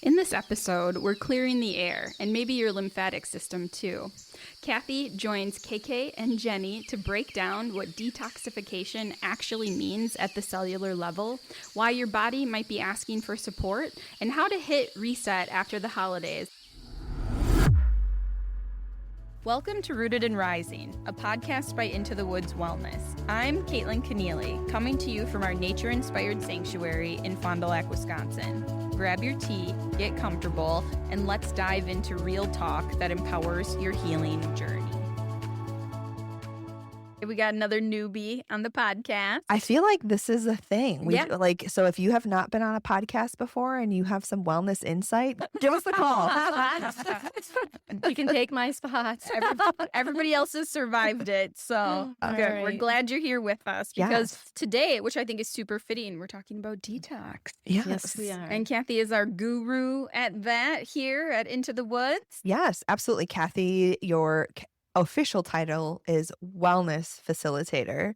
In this episode, we're clearing the air and maybe your lymphatic system too. Kathy joins KK and Jenny to break down what detoxification actually means at the cellular level, why your body might be asking for support, and how to hit reset after the holidays. Welcome to Rooted and Rising, a podcast by Into the Woods Wellness. I'm Caitlin Keneally, coming to you from our nature-inspired sanctuary in Fond du Lac, Wisconsin. Grab your tea, get comfortable, and let's dive into real talk that empowers your healing journey. We got another newbie on the podcast. I feel like this is a thing. So if you have not been on a podcast before and you have some wellness insight, give us a call. You can take my spot. Everybody else has survived it. So good. Right. We're glad you're here with us because today, which I think is super fitting, we're talking about detox. Yes, we are. And Kathy is our guru at that here at Into the Woods. Yes, absolutely. Kathy, your official title is wellness facilitator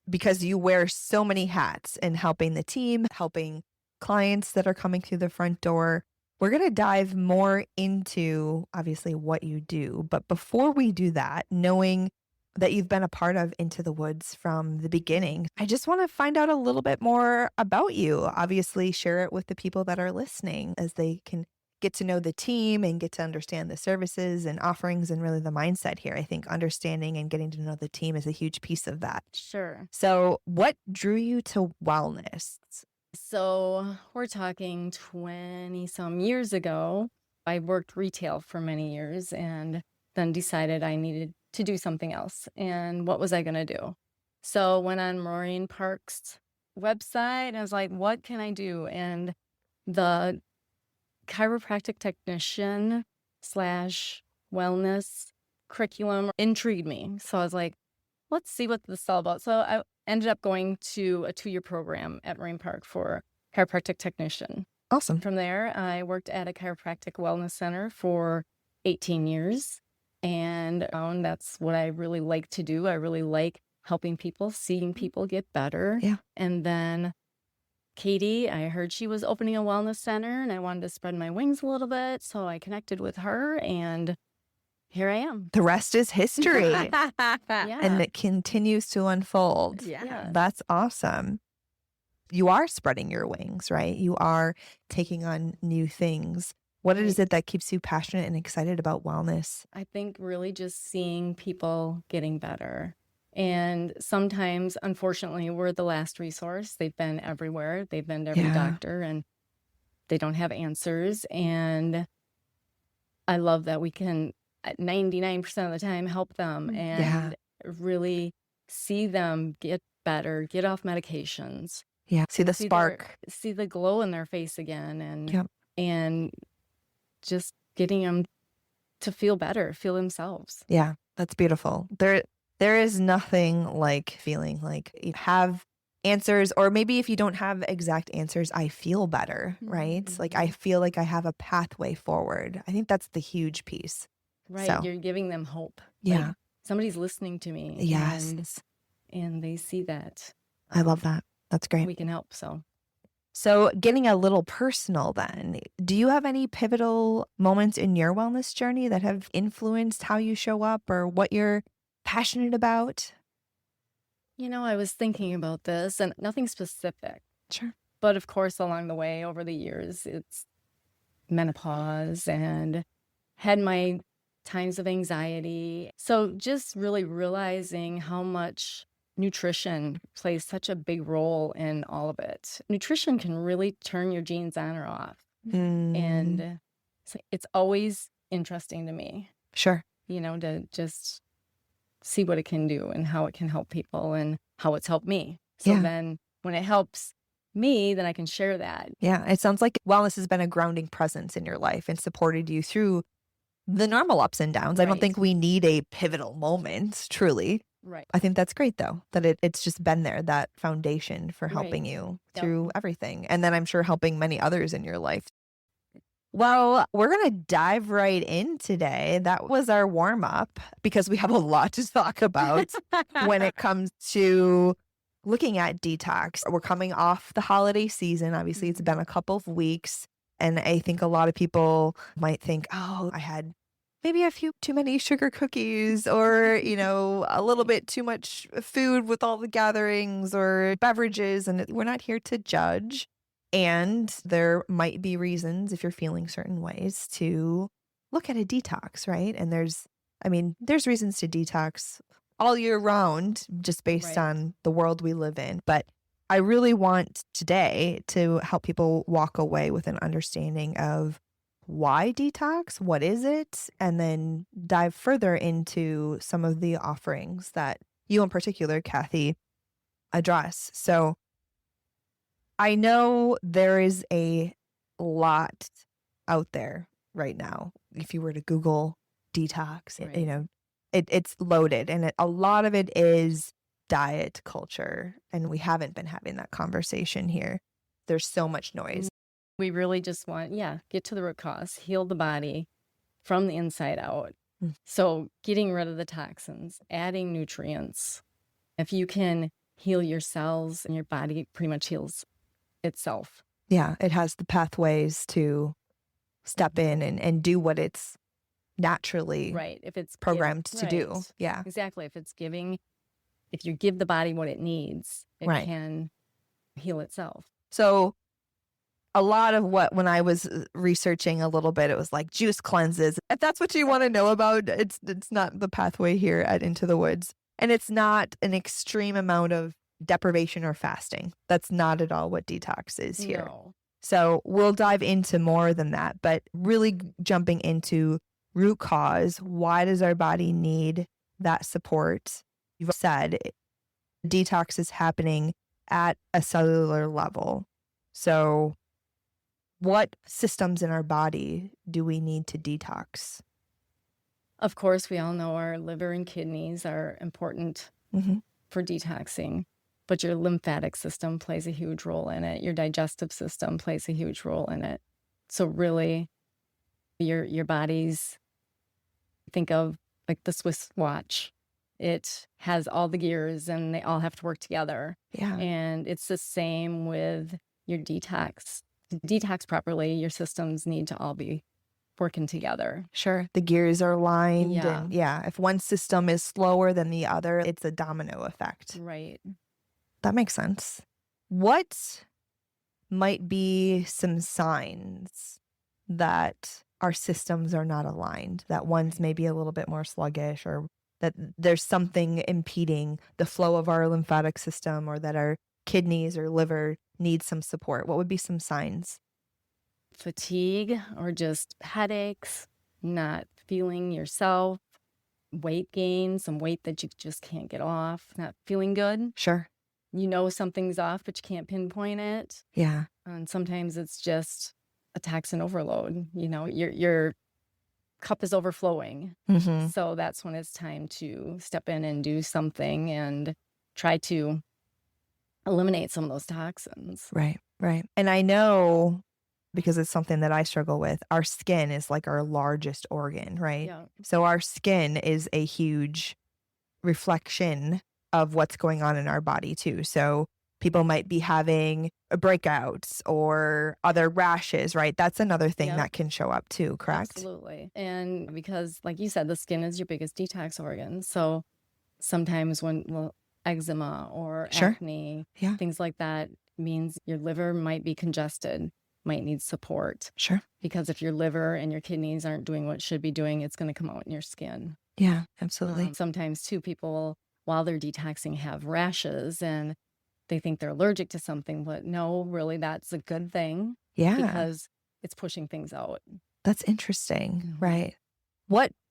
because you wear so many hats in helping the team, helping clients that are coming through the front door. We're going to dive more into obviously what you do. But before we do that, knowing that you've been a part of Into the Woods from the beginning, I just want to find out a little bit more about you. Obviously, share it with the people that are listening as they can get to know the team and get to understand the services and offerings and really the mindset here. I think understanding and getting to know the team is a huge piece of that. Sure. So what drew you to wellness? So we're talking 20 some years ago. I worked retail for many years and then decided I needed to do something else. And what was I going to do? So went on Maureen Park's website and I was like, what can I do? And the chiropractic technician / wellness curriculum intrigued me. So I was like, let's see what this is all about. So I ended up going to a 2-year program at Marine Park for chiropractic technician. Awesome. From there, I worked at a chiropractic wellness center for 18 years. And that's what I really like to do. I really like helping people, seeing people get better. Yeah. And then Katie, I heard she was opening a wellness center and I wanted to spread my wings a little bit. So I connected with her and here I am. The rest is history. Yeah. And it continues to unfold. Yeah. That's awesome. You are spreading your wings, right? You are taking on new things. What is it that keeps you passionate and excited about wellness? I think really just seeing people getting better. And sometimes, unfortunately, we're the last resource. They've been everywhere. They've been to every doctor and they don't have answers. And I love that we can, at 99% of the time, help them and really see them get better, get off medications. Yeah, see the spark. See the glow in their face again and just getting them to feel better, feel themselves. Yeah, that's beautiful. There is nothing like feeling like you have answers, or maybe if you don't have exact answers, I feel better, right? Mm-hmm. Like I feel like I have a pathway forward. I think that's the huge piece. Right. So, you're giving them hope. Yeah. Like, somebody's listening to me. Yes. And they see that. I love that. That's great. We can help. So getting a little personal then, do you have any pivotal moments in your wellness journey that have influenced how you show up or what you're passionate about? I was thinking about this and nothing specific. Sure. But of course, along the way, over the years, it's menopause and had my times of anxiety. So just really realizing how much nutrition plays such a big role in all of it. Nutrition can really turn your genes on or off. And it's always interesting to me. Sure. To just see what it can do and how it can help people and how it's helped me. So then when it helps me, then I can share that. Yeah. It sounds like wellness has been a grounding presence in your life and supported you through the normal ups and downs. Right. I don't think we need a pivotal moment, truly. Right. I think that's great, though, that it's just been there, that foundation for helping you through everything. And then I'm sure helping many others in your life. Well, we're going to dive right in today. That was our warm up because we have a lot to talk about when it comes to looking at detox. We're coming off the holiday season. Obviously, it's been a couple of weeks. And I think a lot of people might think, oh, I had maybe a few too many sugar cookies or, a little bit too much food with all the gatherings or beverages. And we're not here to judge. And there might be reasons if you're feeling certain ways to look at a detox, right? And there's reasons to detox all year round just based Right. on the world we live in. But I really want today to help people walk away with an understanding of why detox, what is it, and then dive further into some of the offerings that you in particular, Kathy, address. So I know there is a lot out there right now. If you were to Google detox, Right. it's loaded, and a lot of it is diet culture, and we haven't been having that conversation here. There's so much noise. We really just want, get to the root cause, heal the body from the inside out. Mm. So getting rid of the toxins, adding nutrients. If you can heal your cells and your body pretty much heals itself. Yeah, it has the pathways to step in and do what it's naturally Right. If it's programmed to do. right. Yeah. Exactly. If you give the body what it needs, it Right. can heal itself. So a lot of when I was researching a little bit, it was like juice cleanses. If that's what you want to know about, it's not the pathway here at Into the Woods. And it's not an extreme amount of deprivation or fasting. That's not at all what detox is here. No. So we'll dive into more than that, but really jumping into root cause. Why does our body need that support? You've said detox is happening at a cellular level. So what systems in our body do we need to detox? Of course, we all know our liver and kidneys are important Mm-hmm. for detoxing, but your lymphatic system plays a huge role in it. Your digestive system plays a huge role in it. So really, your body's, think of like the Swiss watch. It has all the gears and they all have to work together. Yeah. And it's the same with your detox. To detox properly, your systems need to all be working together. Sure. The gears are aligned. Yeah. And if one system is slower than the other, it's a domino effect. Right. That makes sense. What might be some signs that our systems are not aligned, that one's maybe a little bit more sluggish, or that there's something impeding the flow of our lymphatic system, or that our kidneys or liver need some support? What would be some signs? Fatigue or just headaches, not feeling yourself, weight gain, some weight that you just can't get off, not feeling good. Sure. You know something's off, but you can't pinpoint it. Yeah. And sometimes it's just a toxin overload. Your cup is overflowing. Mm-hmm. So that's when it's time to step in and do something and try to eliminate some of those toxins. Right. And I know, because it's something that I struggle with, our skin is like our largest organ, right? Yeah. So our skin is a huge reflection of what's going on in our body too. So people might be having breakouts or other rashes, right? That's another thing Yep. that can show up too, correct? Absolutely. And because, like you said, the skin is your biggest detox organ. So sometimes when eczema or Sure. acne, Yeah. things like that, means your liver might be congested, might need support. Sure. Because if your liver and your kidneys aren't doing what it should be doing, it's going to come out in your skin. Yeah, absolutely. Sometimes too, people, while they're detoxing, have rashes and they think they're allergic to something, but no, really, that's a good thing Yeah. because it's pushing things out. That's interesting, Mhm. right?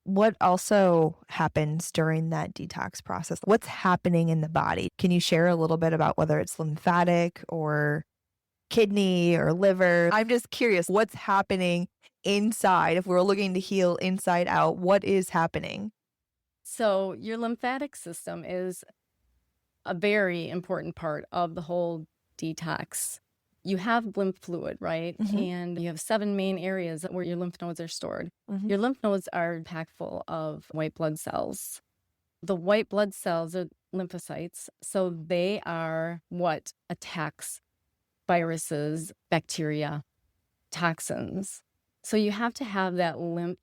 What also happens during that detox process? What's happening in the body? Can you share a little bit about whether it's lymphatic or kidney or liver? I'm just curious, what's happening inside? If we're looking to heal inside out, what is happening? So your lymphatic system is a very important part of the whole detox. You have lymph fluid, right? Mhm. And you have 7 main areas where your lymph nodes are stored. Mhm. Your lymph nodes are packed full of white blood cells. The white blood cells are lymphocytes, so they are what attacks viruses, bacteria, toxins. So you have to have that lymph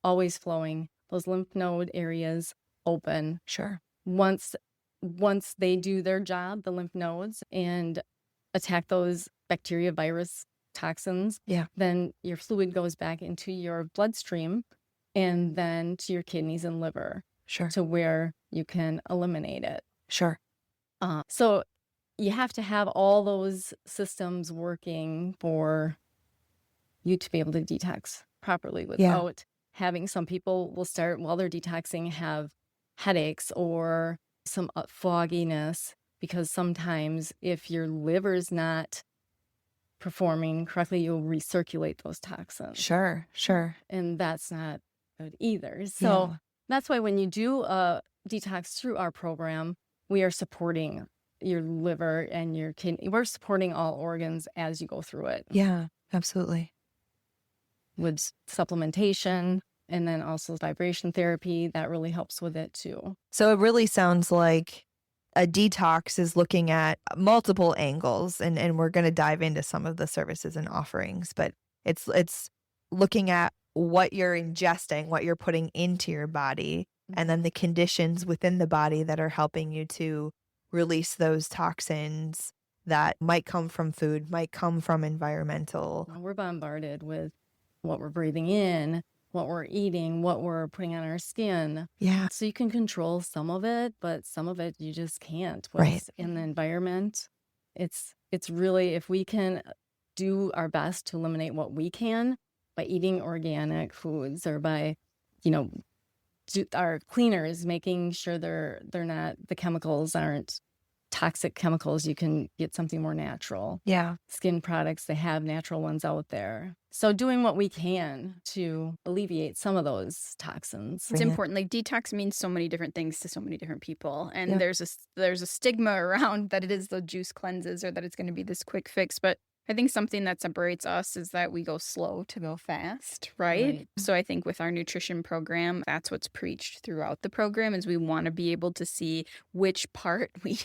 always flowing, those lymph node areas open. Sure. Once they do their job, the lymph nodes, and attack those bacteria, virus, toxins, Yeah. then your fluid goes back into your bloodstream and then to your kidneys and liver Sure. to where you can eliminate it. Sure. So you have to have all those systems working for you to be able to detox properly without having. Some people will start while they're detoxing have headaches or some fogginess, because sometimes if your liver's not performing correctly, you'll recirculate those toxins. Sure. Sure. And that's not good either. So that's why when you do a detox through our program, we are supporting your liver and your kidney. We're supporting all organs as you go through it. Yeah, absolutely. With supplementation and then also vibration therapy, that really helps with it too. So it really sounds like a detox is looking at multiple angles, and we're going to dive into some of the services and offerings, but it's looking at what you're ingesting, what you're putting into your body, and then the conditions within the body that are helping you to release those toxins that might come from food, might come from environmental. We're bombarded with what we're breathing in, what we're eating, what we're putting on our skin. Yeah. So you can control some of it, but some of it you just can't. Right. What's in the environment, it's really, if we can do our best to eliminate what we can by eating organic foods, or by, our cleaners, making sure they're not, the chemicals aren't toxic chemicals. You can get something more natural. Yeah. Skin products, they have natural ones out there. So doing what we can to alleviate some of those toxins. It's important. Like, detox means so many different things to so many different people. And there's a stigma around that it is the juice cleanses, or that it's going to be this quick fix. But I think something that separates us is that we go slow to go fast, right? So I think with our nutrition program, that's what's preached throughout the program, is we want to be able to see which part we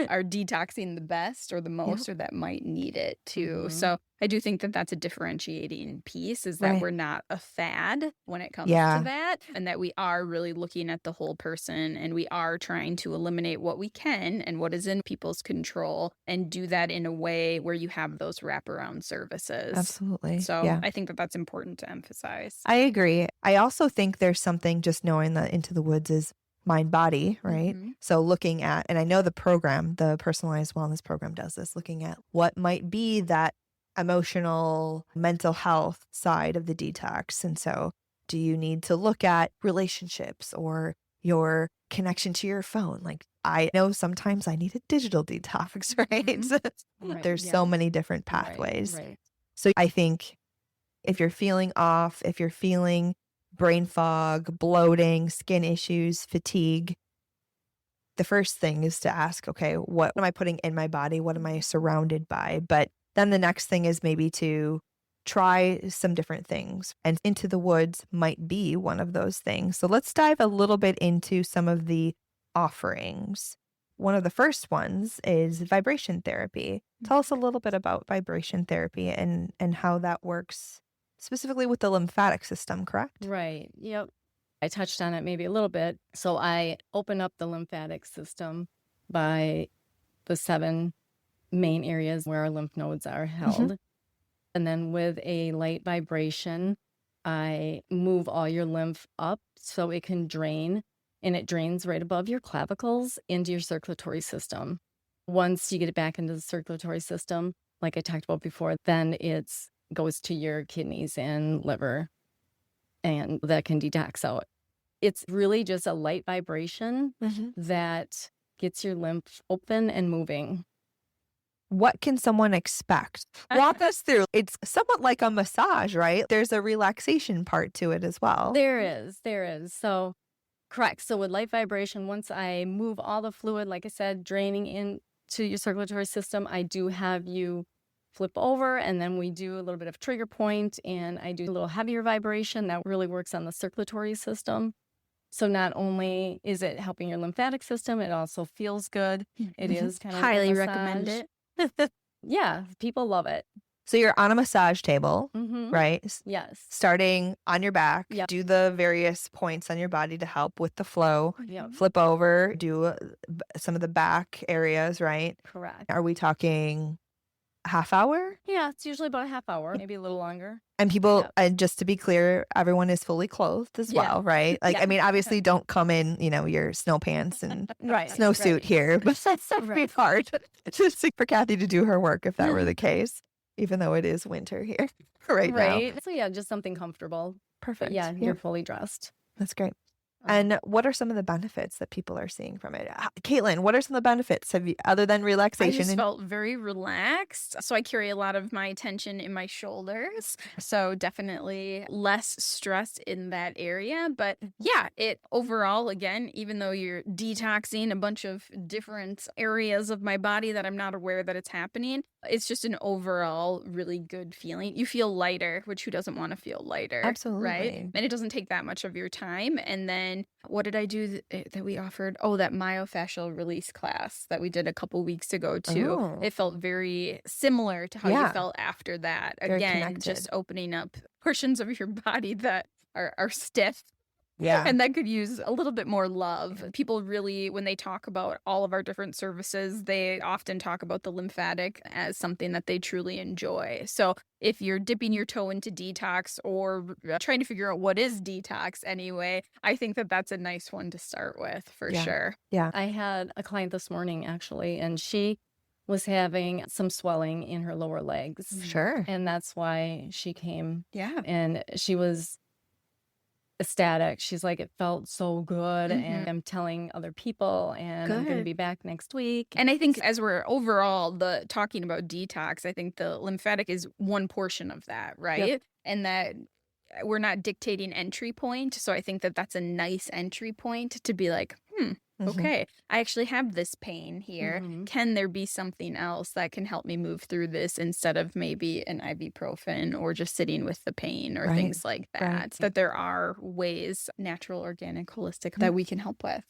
are detoxing the best or the most, or that might need it too. So I do think that that's a differentiating piece, is that we're not a fad when it comes to that, and that we are really looking at the whole person, and we are trying to eliminate what we can and what is in people's control, and do that in a way where you have those wraparound services. Absolutely. So I think that that's important to emphasize. I agree. I also think there's something, just knowing that Into the Woods is mind body, right? So looking at, and I know the program, the personalized wellness program, does this, looking at what might be that emotional, mental health side of the detox. And so do you need to look at relationships or your connection to your phone? Like, I know sometimes I need a digital detox, right? There's so many different pathways. Right. So I think if you're feeling off, if you're feeling brain fog, bloating, skin issues, fatigue, the first thing is to ask, okay, what am I putting in my body? What am I surrounded by? But then the next thing is maybe to try some different things. And Into the Woods might be one of those things. So let's dive a little bit into some of the offerings. One of the first ones is vibration therapy. Tell us a little bit about vibration therapy and how that works specifically with the lymphatic system, correct? Right. Yep. I touched on it maybe a little bit. So I open up the lymphatic system by the 7 main areas where our lymph nodes are held. And then with a light vibration, I move all your lymph up so it can drain, and it drains right above your clavicles into your circulatory system. Once you get it back into the circulatory system, like I talked about before, then it goes to your kidneys and liver, and that can detox out. It's really just a light vibration that gets your lymph open and moving. What can someone expect? Walk us through. It's somewhat like a massage, right? There's a relaxation part to it as well. There is. So, correct. So with light vibration, once I move all the fluid, like I said, draining into your circulatory system, I do have you flip over, and then we do a little bit of trigger point, and I do a little heavier vibration that really works on the circulatory system. So not only is it helping your lymphatic system, it also feels good. It is kind of Highly like a recommend massage. it. Yeah, people love it. So you're on a massage table, Mm-hmm. right? Yes. Starting on your back, Yep. do the various points on your body to help with the flow. Yep. Flip over, do some of the back areas, right? Correct. Are we talking half hour? Yeah, it's usually about a half hour, maybe a little longer. And people, Yep. and just to be clear, everyone is fully clothed as Yeah. well, right? Like, Yeah. I mean, obviously don't come in, your snow pants and Right. snowsuit Right. here, but that's Right. pretty hard just for Kathy to do her work if that were the case, even though it is winter here right now. Right. So yeah, just something comfortable. But Perfect. yeah, you're fully dressed. That's great. And what are some of the benefits that people are seeing from it? Caitlin, what are some of the benefits other than I relaxation? just felt very relaxed. So I carry a lot of my tension in my shoulders. So definitely less stress in that area. But yeah, it overall, again, even though you're detoxing a bunch of different areas of my body that I'm not aware that it's happening, it's just an overall really good feeling. You feel lighter, which who doesn't want to feel lighter? Absolutely. Right? And it doesn't take that much of your time. And then what did I do that we offered? Oh, that myofascial release class that we did a couple weeks ago too. Oh. It felt very similar to how you Yeah. felt after that. Very Again, connected. just opening up portions of your body that are stiff Yeah. and that could use a little bit more love. People really, when they talk about all of our different services, they often talk about the lymphatic as something that they truly enjoy. So if you're dipping your toe into detox or trying to figure out what is detox anyway, I think that that's a nice one to start with for sure. Yeah. I had a client this morning actually, and she was having some swelling in her lower legs. Sure. And that's why she came. Yeah. And she was ecstatic. She's like, it felt so good. And I'm telling other people, and I'm going to Good. be back next week. And I think as we're overall talking about detox, I think the lymphatic is one portion of that, right? Yep. And that we're not dictating entry point. So I think that that's a nice entry point to be like, okay, I actually have this pain here. Mhm. Can there be something else that can help me move through this instead of maybe an ibuprofen or just sitting with the pain or Right. things like that? Right. That there are ways, natural, organic, holistic, that we can help with.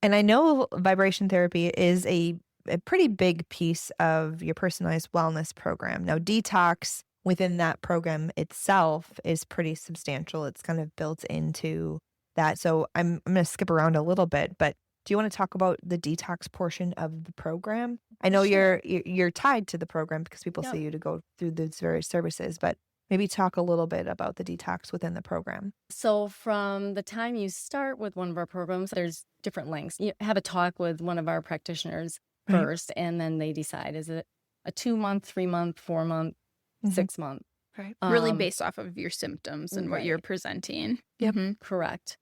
And I know vibration therapy is a pretty big piece of your personalized wellness program. Now, detox within that program itself is pretty substantial. It's kind of built into that. So I'm going to skip around a little bit, but do you want to talk about the detox portion of the program? I know Sure. you're tied to the program because people Yep. see you to go through those various services, but maybe talk a little bit about the detox within the program. So from the time you start with one of our programs, there's different lengths. You have a talk with one of our practitioners Right. first, and then they decide, is it a 2-month, 3-month, 4-month, Mhm. 6-month? Right. Really based off of your symptoms and what you're right. presenting. Yep. Mhm. Correct.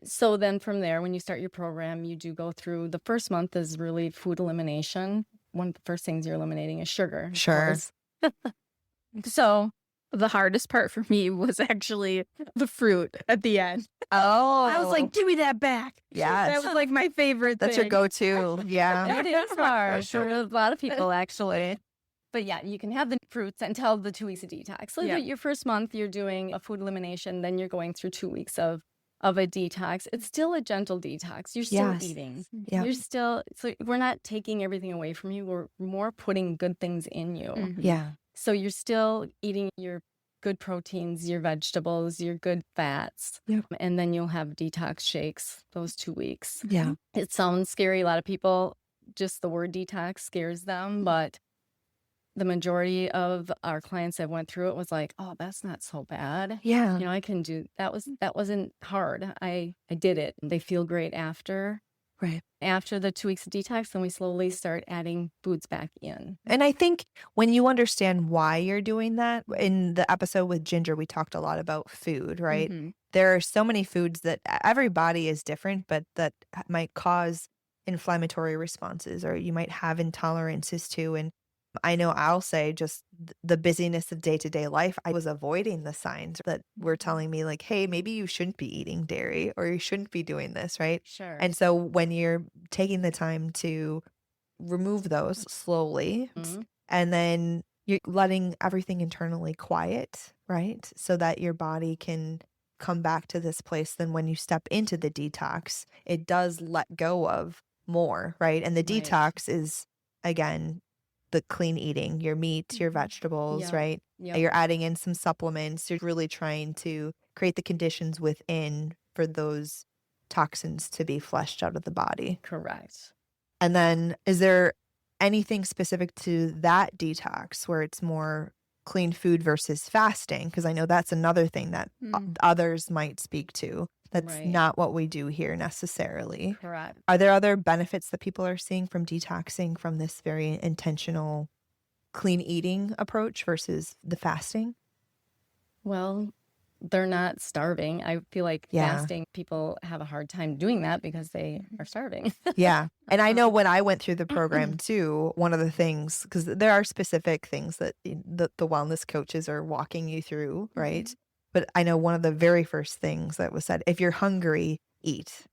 So then from there, when you start your program, you do go through the first month is really food elimination. One of the first things you're eliminating is sugar. of Sure. course. So the hardest part for me was actually the fruit at the end. Oh, I was like, give me that back. yes. That was like my favorite That's your thing. go-to. Yeah. It is hard for a lot of people, actually. But yeah, you can have the fruits until the 2 weeks of detox. So Yeah. your first month, you're doing a food elimination. Then you're going through 2 weeks of a detox. It's still a gentle detox. You're still Yes. eating. Yeah. You're still, so we're not taking everything away from you. We're more putting good things in you. Mhm. Yeah. So you're still eating your good proteins, your vegetables, your good fats. Yep. And then you'll have detox shakes those 2 weeks. Yeah. It sounds scary. A lot of people, just the word detox scares them, but the majority of our clients that went through it was like, oh, that's not so bad. Yeah. I can do that. Wasn't hard. I did it. They feel great after. Right. After the 2 weeks of detox, then we slowly start adding foods back in. And I think when you understand why you're doing that, in the episode with Ginger, we talked a lot about food, right? Mhm. There are so many foods that every body is different, but that might cause inflammatory responses, or you might have intolerances to. And I know I'll say just the busyness of day-to-day life, I was avoiding the signs that were telling me like, hey, maybe you shouldn't be eating dairy or you shouldn't be doing this, right? Sure. And so when you're taking the time to remove those slowly, Mhm. and then you're letting everything internally quiet, right? So that your body can come back to this place. Then when you step into the detox, it does let go of more, right? And the Right. detox is, again, the clean eating, your meat, your vegetables, Yep. right? Yep. You're adding in some supplements. You're really trying to create the conditions within for those toxins to be flushed out of the body. Correct. And then is there anything specific to that detox where it's more clean food versus fasting? Because I know that's another thing that others might speak to. That's Right. not what we do here necessarily. Correct. Are there other benefits that people are seeing from detoxing from this very intentional clean eating approach versus the fasting? Well, they're not starving. I feel like Yeah. fasting, people have a hard time doing that because they are starving. Yeah. And I know when I went through the program too, one of the things, because there are specific things that the wellness coaches are walking you through, right? But I know one of the very first things that was said, if you're hungry, eat.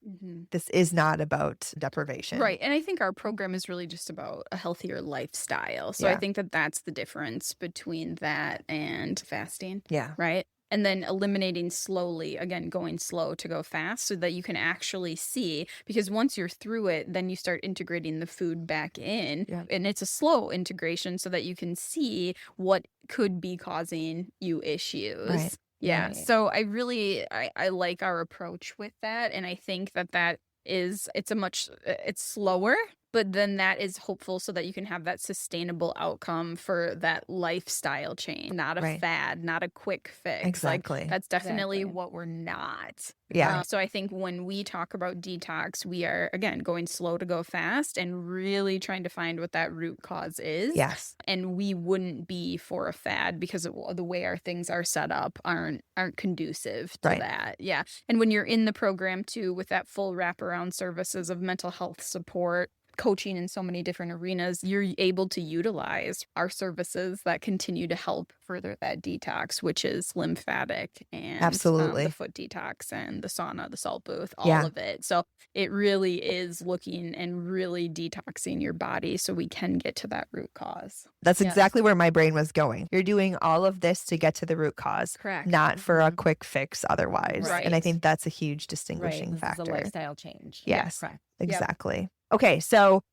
This is not about deprivation. Right. And I think our program is really just about a healthier lifestyle. So I Yeah. think that that's the difference between that and fasting. Yeah. Right. And then eliminating slowly, again, going slow to go fast so that you can actually see, because once you're through it, then you start integrating the food back in. Yeah. And it's a slow integration so that you can see what could be causing you issues. Right. Yeah. Right. So I like our approach with that. And I think that it's slower, but then that is hopeful so that you can have that sustainable outcome for that lifestyle change, not a Right. fad, not a quick fix. Exactly. Like, that's definitely Exactly. what we're not. Yeah. So I think when we talk about detox, we are, again, going slow to go fast and really trying to find what that root cause is. Yes. And we wouldn't be for a fad because of the way our things are set up aren't conducive to Right. that. Yeah. And when you're in the program too, with that full wraparound services of mental health support, coaching in so many different arenas, you're able to utilize our services that continue to help further that detox, which is lymphatic and Absolutely. the foot detox and the sauna, the salt booth, all Yeah. of it. So it really is looking and really detoxing your body so we can get to that root cause. That's Yes. exactly where my brain was going. You're doing all of this to get to the root cause, Correct. not for a Mhm. quick fix otherwise. And I Right. think that's a huge Right. distinguishing This is factor. a lifestyle change. Yes. Correct. Exactly. Okay, so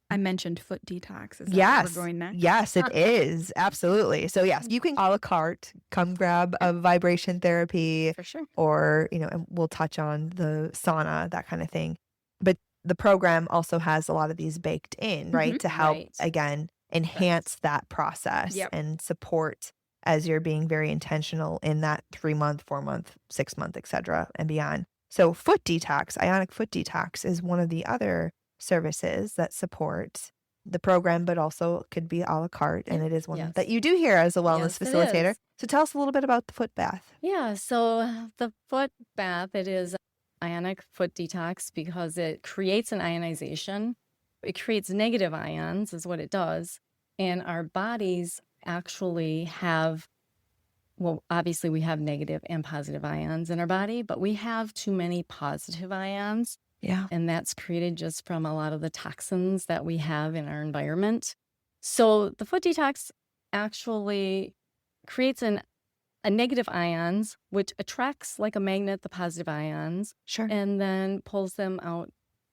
I mentioned foot detox. Is that where yes, we're going next? yes, it is. Absolutely. So yes, you can a la carte come grab a vibration therapy For sure. or, and we'll touch on the sauna, that kind of thing. But the program also has a lot of these baked in, right? To help, Right. again, enhance that process Yep. and support as you're being very intentional in that 3-month, 4-month, 6-month, etc., and beyond. So foot detox, ionic foot detox is one of the other services that support the program, but also could be a la carte. And it is one Yes. that you do here as a wellness Yes, it facilitator. is. So tell us a little bit about the foot bath. Yeah, so the foot bath, it is ionic foot detox because it creates an ionization. It creates negative ions is what it does. And our bodies actually have, well, obviously we have negative and positive ions in our body, but we have too many positive ions. Yeah. And that's created just from a lot of the toxins that we have in our environment. So the foot detox actually creates a negative ions, which attracts like a magnet the positive ions Sure. and then pulls them out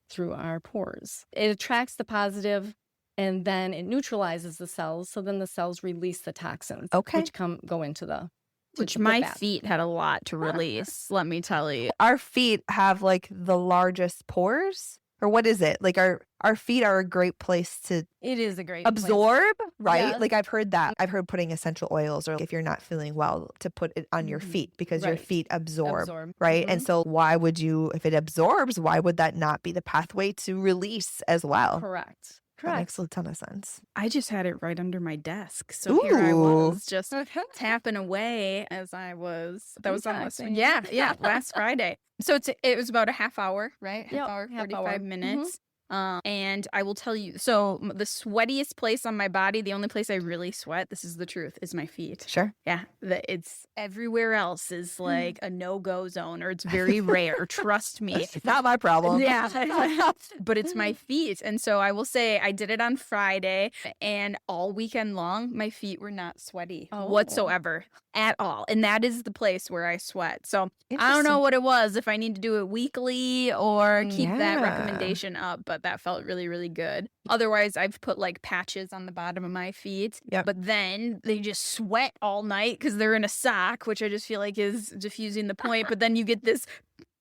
through our pores. It attracts the positive and then it neutralizes the cells. So then the cells release the toxins, Okay. which go into the Which foot my bath. feet had a lot to release, let me tell you. Our feet have like the largest pores, or what is it? Like our feet are a great place to It is a great place. absorb, right? Yes. Like I've heard that. I've heard putting essential oils, or if you're not feeling well, to put it on your Mhm. feet because your Right. feet absorb. Absorb. Right. Mhm. And so why would you, if it absorbs, why would that not be the pathway to release as well? Correct. That makes a ton of sense. I just had it right under my desk. So here I Ooh. was just tapping away as I was. That was on last Detoxing. yeah, last Friday. So it was about a half hour, right? Yep, Half hour, half 45 hour. minutes. And I will tell you, so the sweatiest place on my body, the only place I really sweat, this is the truth, is my feet. Sure. Yeah, it's everywhere else is like a no-go zone, or it's very rare. Trust me. Not my problem. Yeah, but it's my feet. And so I will say I did it on Friday, and all weekend long, my feet were not sweaty Oh. whatsoever at all. And that is the place where I sweat. So I don't know Interesting. what it was, if I need to do it weekly or keep that Yeah. recommendation up, but thought that felt really, really good. Otherwise, I've put like patches on the bottom of my feet, Yep. but then they just sweat all night because they're in a sock, which I just feel like is diffusing the point. But then you get this,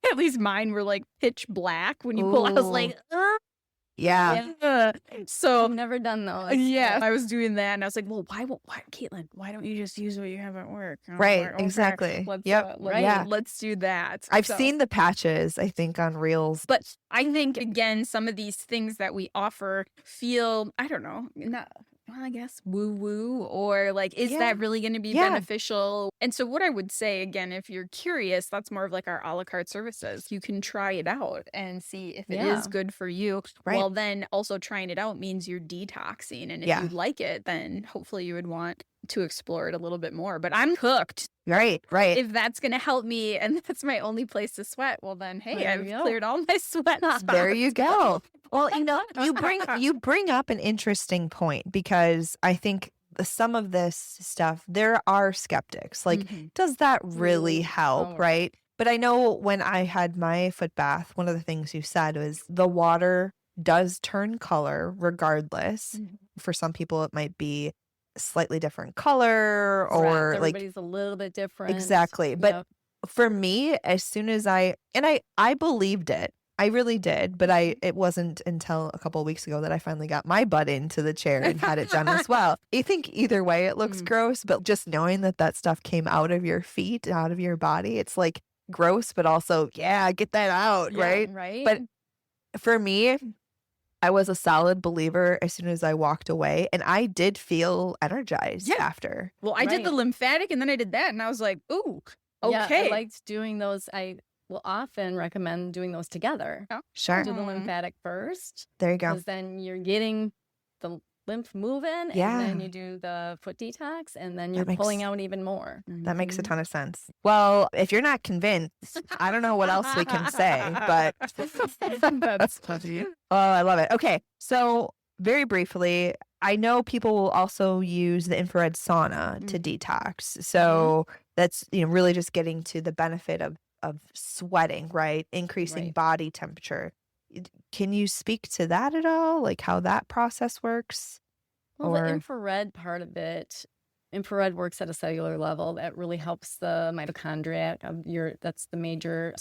at least mine were like pitch black when you pull. I was Ooh. like, Yeah. so I've never done those. yeah, I was doing that, and I was like, "Well, why, Caitlin? Why don't you just use what you have at work?" And I was Right. like, "Okay, Exactly. let's, Yep. Right. let's do that." I've So- seen the patches, I think, on Reels. but I think again, some of these things that we offer feel, I don't know, not. Well, I guess woo woo, or like, is Yeah. that really going to be Yeah. beneficial? And so, what I would say again, if you're curious, that's more of like our a la carte services. You can try it out and see if it Yeah. is good for you. Right. Well, then also trying it out means you're detoxing. And if Yeah. you like it, then hopefully you would want to explore it a little bit more. But I'm hooked. Right. Right. If that's going to help me and that's my only place to sweat, well, then, hey, There I've you go. cleared all my sweat spots. There you go. Well, you bring up an interesting point, because I think some of this stuff, there are skeptics. Like, Mhm. does that really Ooh, help? oh. Right. But I know when I had my foot bath, one of the things you said was the water does turn color regardless. Mhm. For some people, it might be a slightly different color, Correct. or like, Everybody's a little bit different. exactly. But Yep. for me, as soon as I believed it, I really did, but it wasn't until a couple of weeks ago that I finally got my butt into the chair and had it done as well. I think either way it looks Mm. gross, but just knowing that stuff came out of your feet, out of your body, it's like gross, but also, yeah, get that out, Yeah, right? Right. But for me, I was a solid believer as soon as I walked away, and I did feel energized Yeah. after. well, I did the Right. lymphatic and then I did that and I was like, ooh, Yeah, okay. I liked doing those. I will often recommend doing those together. Sure. Do the Mhm. lymphatic first, There you go. because then you're getting the lymph moving, Yeah. and then you do the foot detox, and then That you're makes- pulling out even more. That makes a Mhm. ton of sense. Well, if you're not convinced, I don't know what else we can say, but That's funny. oh, I love it. Okay. So, very briefly, I know people will also use the infrared sauna to detox. So, that's, really just getting to the benefit of sweating, right? Increasing Right. body temperature. Can you speak to that at all? Like how that process works? Well, Or- the infrared part of it, infrared works at a cellular level. That really helps the mitochondria of that's the major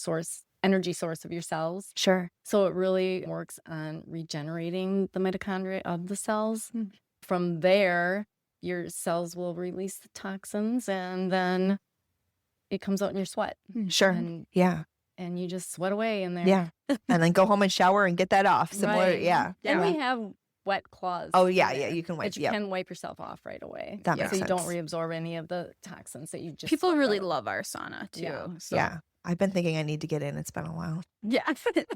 energy source of your cells. Sure. So it really works on regenerating the mitochondria of the cells. Mm. From there, your cells will release the toxins, and then it comes out in your sweat. Sure. And, Yeah. and you just sweat away in there. Yeah. And then go home and shower and get that off. Similar. Right. Yeah. And Yeah. we have wet cloths. Oh, in yeah. there Yeah. You can wipe. that you Yeah. can wipe yourself off right away. That Yeah. makes So you don't sense. reabsorb any of the toxins that you just People sweat really out. love our sauna too. Yeah. So. Yeah. I've been thinking I need to get in. It's been a while. Yeah.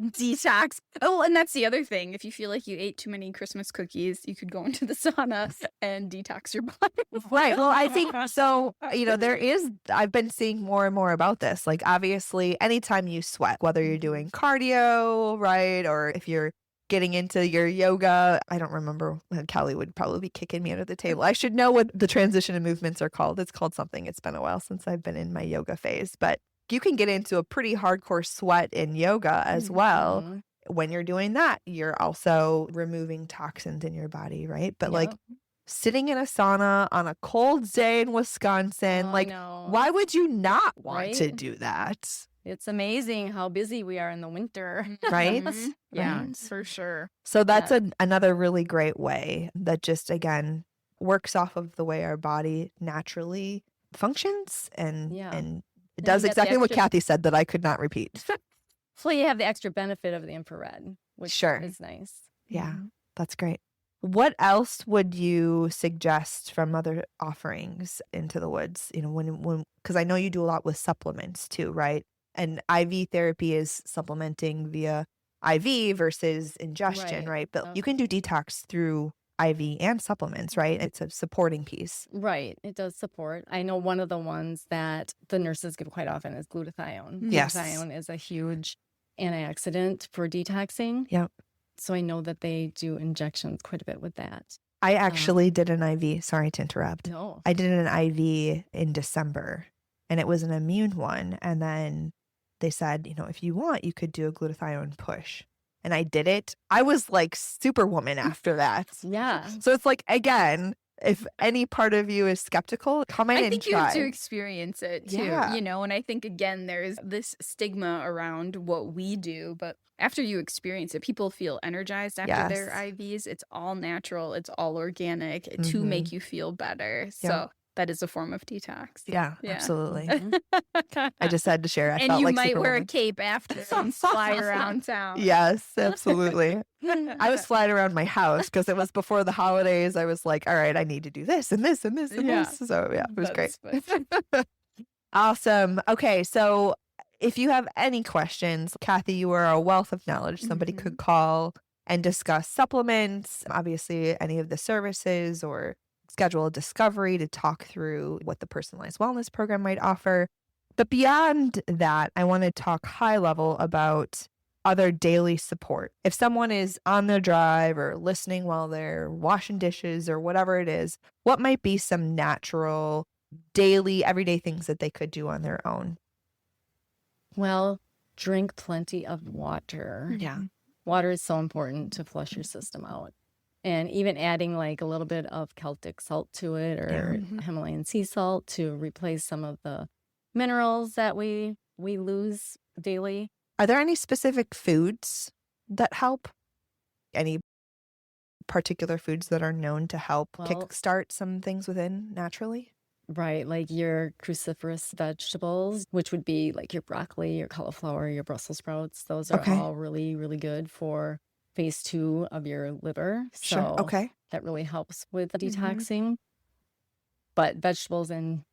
Detox. Oh, and that's the other thing. If you feel like you ate too many Christmas cookies, you could go into the sauna and detox your body. Right. Well, I think so. I've been seeing more and more about this. Like, obviously, anytime you sweat, whether you're doing cardio, right, or if you're getting into your yoga, I don't remember. Kelly would probably be kicking me under the table. I should know what the transition and movements are called. It's called something. It's been a while since I've been in my yoga phase, but you can get into a pretty hardcore sweat in yoga as well. Mhm. When you're doing that, you're also removing toxins in your body, right? But like Yep. sitting in a sauna on a cold day in Wisconsin, Oh, I like, know. why would you not want to Right? do that? It's amazing how busy we are in the winter. Right? Mhm. Yeah, Right. for sure. So that's another really great way that just, again, works off of the way our body naturally functions and Yeah. and it And does you get the exactly what extra- Kathy said that I could not repeat. So you have the extra benefit of the infrared, which Sure. is nice. Yeah, Mhm. that's great. What else would you suggest from other offerings into the woods? When because I know you do a lot with supplements too, right? And IV therapy is supplementing via IV versus ingestion, Right. right? But Yep. you can do detox through IV and supplements, right? It's a supporting piece. Right. It does support. I know one of the ones that the nurses give quite often is glutathione. Yes. Glutathione is a huge antioxidant for detoxing. Yep. So I know that they do injections quite a bit with that. I actually did an IV. Sorry to interrupt. No. I did an IV in December, and it was an immune one. And then they said, if you want, you could do a glutathione push. and I did it, I was like superwoman after that. Yeah. So it's like, again, if any part of you is skeptical, come in I and think you have to try. experience it too, Yeah. and I think again there's this stigma around what we do, but after you experience it, people feel energized after their Yes. IVs. It's all natural, it's all organic to Mhm. make you feel better. Yeah. So that is a form of detox. Yeah, Yeah. absolutely. Mhm. I just had to share. I And felt you like might wear a superwoman. cape after and fly around town. Yes, absolutely. I was flying around my house because it was before the holidays. I was like, all right, I need to do this and this and this and Yeah. this. So yeah, it was great. That's fun. Awesome. Okay, so if you have any questions, Kathy, you are a wealth of knowledge. Somebody could call and discuss supplements, obviously any of the services, or schedule a discovery to talk through what the personalized wellness program might offer. But beyond that, I want to talk high level about other daily support. If someone is on their drive or listening while they're washing dishes or whatever it is, what might be some natural, daily, everyday things that they could do on their own? Well, drink plenty of water. Yeah. Water is so important to flush your system out. And even adding like a little bit of Celtic salt to it, or Himalayan sea salt, to replace some of the minerals that we lose daily. Are there any specific foods that help? Any particular foods that are known to help Well- kickstart some things within naturally? Right, like your cruciferous vegetables, which would be like your broccoli, your cauliflower, your Brussels sprouts. Those are Okay. all really, really good for phase 2 of your liver. So Sure. Okay. that really helps with Mhm. detoxing. But vegetables and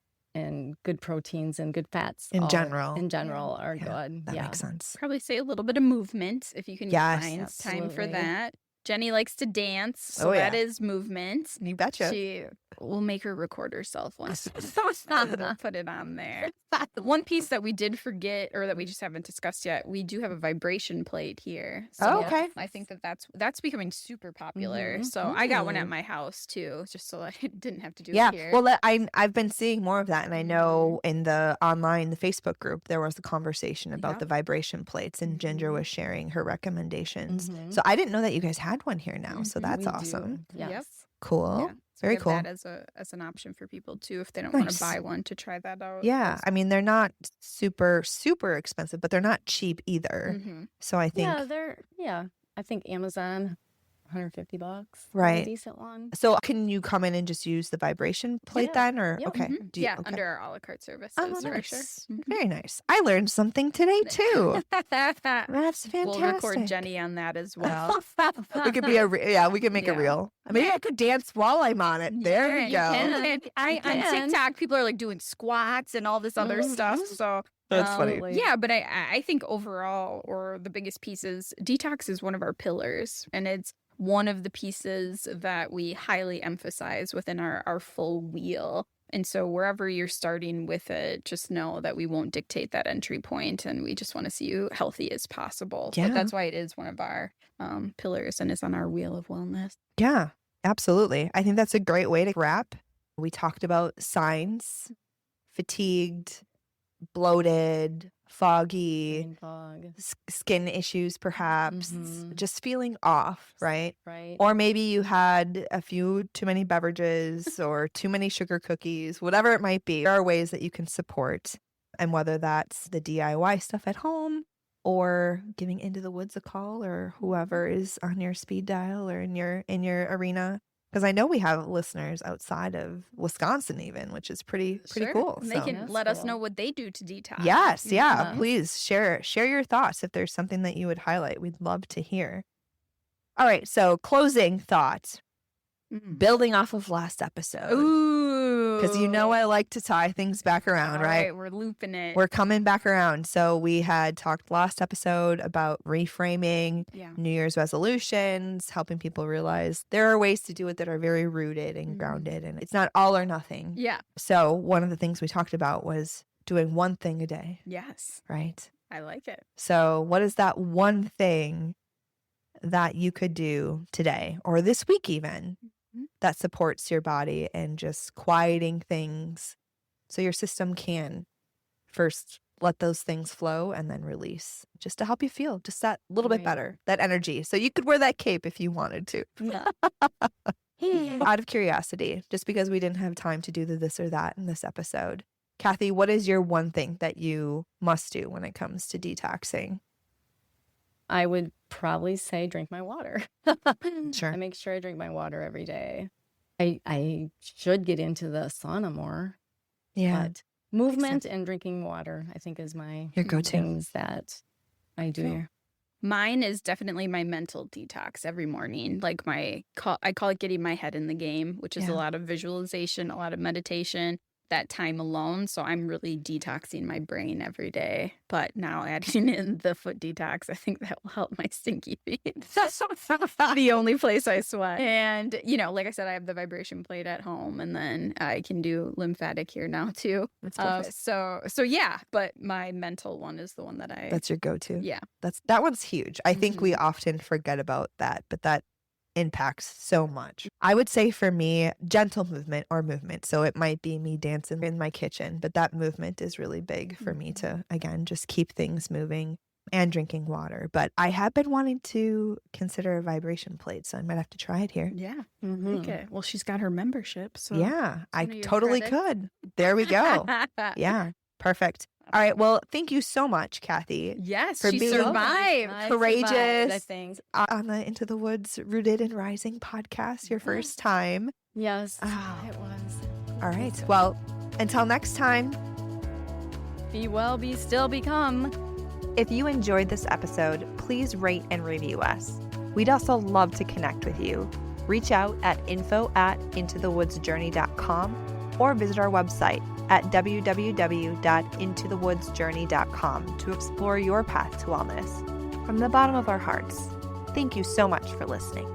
good proteins and good fats In all general. in general are Yeah, good. That Yeah. makes sense. Probably say a little bit of movement if you can Yes. find time for Absolutely. that. Jenny likes to dance, so Oh, yeah. that is movement. You betcha. She will make her record herself once. We'll put it on there. One piece that we did forget, or that we just haven't discussed yet, we do have a vibration plate here. So Oh, okay. I think that's becoming super popular. Mhm. So I got one at Mm. my house too, just so I didn't have to do Yeah. it here. Well, I've been seeing more of that, and I know in the Facebook group there was a conversation about Yep. the vibration plates, and Ginger was sharing her recommendations. Mhm. So I didn't know that you guys had one here now. So Mhm. that's We do. awesome. Yes. Yep. Cool. Yeah, so Very we have cool. that as an option for people too, if they don't want Nice. to buy one, to try that out. Yeah. I mean, they're not super, super expensive, but they're not cheap either. Mm-hmm. So I think. I think Amazon, $150 for a Right. decent one. So can you come in and just use the vibration plate Yeah. then, or Yep. okay? Mhm. Do you- Yeah, okay. under our a la carte services Oh, for sure. nice. Mhm. Very nice. I learned something today too. That's fantastic. We'll record Jenny on that as well. We could be we could make a Yeah. reel. Maybe I could dance while I'm on it. There Yeah, you go. can. On can. TikTok, people are like doing squats and all this other stuff. So That's funny. Absolutely. yeah, but I think overall, or the biggest pieces, detox is one of our pillars, and it's one of the pieces that we highly emphasize within our full wheel. And so wherever you're starting with it, just know that we won't dictate that entry point, and we just want to see you healthy as possible. Yeah. But that's why it is one of our pillars and is on our wheel of wellness. Yeah, absolutely. I think that's a great way to wrap. We talked about signs: fatigued, bloated, foggy, Brain fog. skin issues, perhaps, Mhm. just feeling off, right? Right. Or maybe you had a few too many beverages or too many sugar cookies, whatever it might be. There are ways that you can support. And whether that's the DIY stuff at home or giving Into the Woods a call, or whoever is on your speed dial or in your arena. Because I know we have listeners outside of Wisconsin even, which is pretty Sure. cool. And they So- can That's let us cool. know what they do to detox. Yes, yeah. Mhm. Please share your thoughts if there's something that you would highlight. We'd love to hear. All right, so closing thought, Mhm. building off of last episode. Ooh. Because I like to tie things back around, All right? We're looping it. We're coming back around. So we had talked last episode about reframing Yeah. New Year's resolutions, helping people realize there are ways to do it that are very rooted and Mhm. grounded, and it's not all or nothing. Yeah. So one of the things we talked about was doing one thing a day, Yes. right? I like it. So what is that one thing that you could do today or this week even Mhm. that supports your body and just quieting things so your system can first let those things flow and then release, just to help you feel just that little bit Right. better, that energy. So you could wear that cape if you wanted to. Yeah. Out of curiosity, just because we didn't have time to do the this or that in this episode, Kathy, what is your one thing that you must do when it comes to detoxing? I would probably say drink my water. Sure. I make sure I drink my water every day. I should get into the sauna more, Yeah. but movement and drinking water, I think, is my Your go-to. things that I do. Cool. Mine is definitely my mental detox every morning. Like I call it getting my head in the game, which is Yeah. a lot of visualization, a lot of meditation, that time alone. So I'm really detoxing my brain every day. But now adding in the foot detox, I think that will help my stinky feet. That's the only place I sweat. And, like I said, I have the vibration plate at home, and then I can do lymphatic here now too. That's perfect. So yeah, but my mental one is the one that That's your go-to. yeah. That one's huge. I think we often forget about that, but that impacts so much. I would say for me, gentle movement. So it might be me dancing in my kitchen, but that movement is really big for me to, again, just keep things moving and drinking water. But I have been wanting to consider a vibration plate, so I might have to try it here. Yeah. Mhm. Okay. Well, she's got her membership. So Yeah, I one of your totally credits. could. There we go. Yeah, perfect. All right. Well, thank you so much, Kathy. Yes, For she being survived. I courageous. survived, I think. On the Into the Woods Rooted and Rising podcast, your first time. Yes, Oh. it was. All right. Well, until next time. Be well, be still, become. If you enjoyed this episode, please rate and review us. We'd also love to connect with you. Reach out at info@intothewoodsjourney.com or visit our website at www.intothewoodsjourney.com to explore your path to wellness. From the bottom of our hearts, thank you so much for listening.